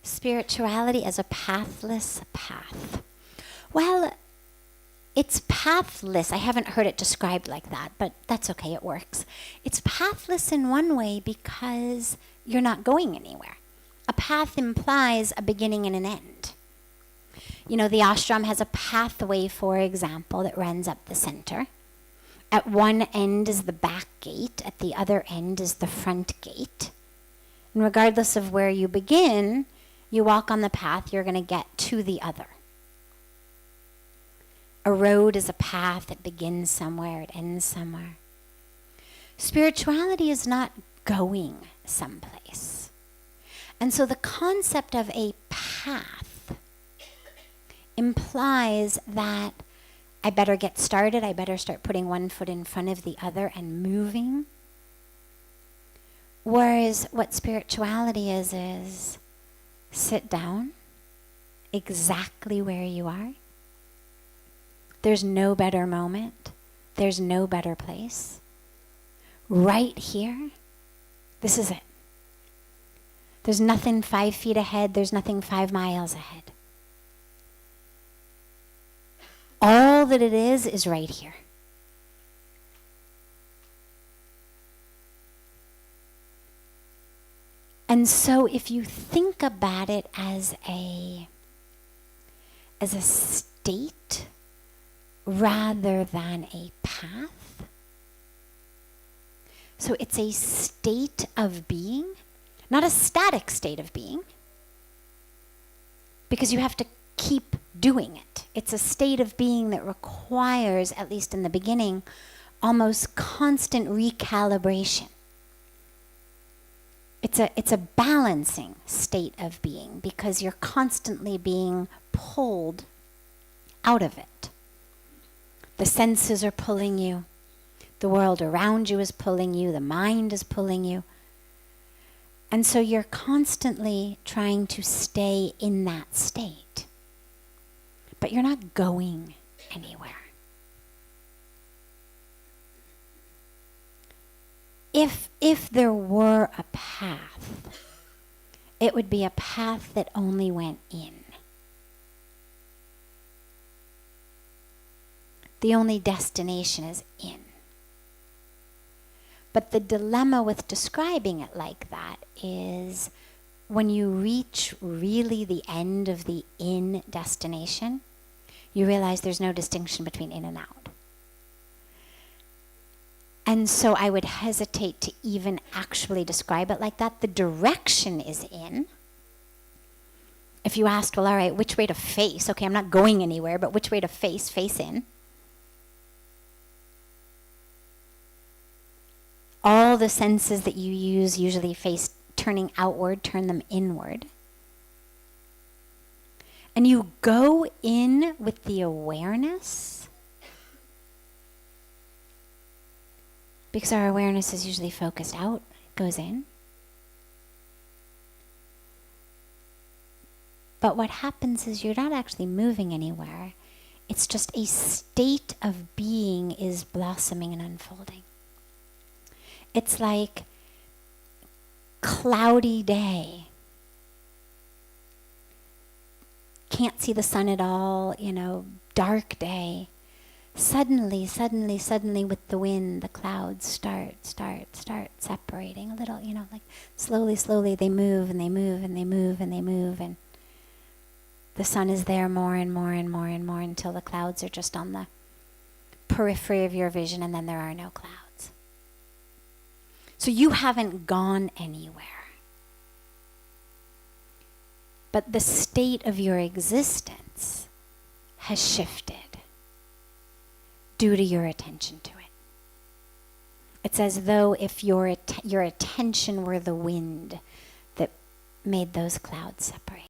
Spirituality as a pathless path. Well, it's pathless. I haven't heard it described like that, but that's okay, it works. It's pathless in one way because you're not going anywhere. A path implies a beginning and an end. You know, the ashram has a pathway, for example, that runs up the center. At one end is the back gate, at the other end is the front gate. And regardless of where you begin, you walk on the path, you're going to get to the other. A road is a path, it begins somewhere, it ends somewhere. Spirituality is not going someplace. And so the concept of a path implies that I better get started, I better start putting one foot in front of the other and moving. Whereas what spirituality is sit down exactly where you are. There's no better moment. There's no better place. Right here, this is it. There's nothing 5 feet ahead. There's nothing 5 miles ahead. All that it is right here. And so if you think about it as a state rather than a path, so it's a state of being, not a static state of being, because you have to keep doing it. It's a state of being that requires, at least in the beginning, almost constant recalibration. It's a balancing state of being because you're constantly being pulled out of it. The senses are pulling you. The world around you is pulling you. The mind is pulling you. And so you're constantly trying to stay in that state. But you're not going anywhere. If there were a path, it would be a path that only went in. The only destination is in. But the dilemma with describing it like that is when you reach really the end of the in destination, you realize there's no distinction between in and out. And so I would hesitate to even actually describe it like that. The direction is in. If you asked, well, all right, which way to face? Okay, I'm not going anywhere, but which way to face? Face in. All the senses that you use usually face turning outward, turn them inward. And you go in with the awareness, because our awareness is usually focused out, it goes in. But what happens is you're not actually moving anywhere. It's just a state of being is blossoming and unfolding. It's like cloudy day. Can't see the sun at all, dark day. Suddenly, with the wind, the clouds start separating a little, like slowly they move and they move and they move and they move, and the sun is there more and more and more and more until the clouds are just on the periphery of your vision, and then there are no clouds. So you haven't gone anywhere. But the state of your existence has shifted due to your attention to it. It's as though if your attention were the wind that made those clouds separate.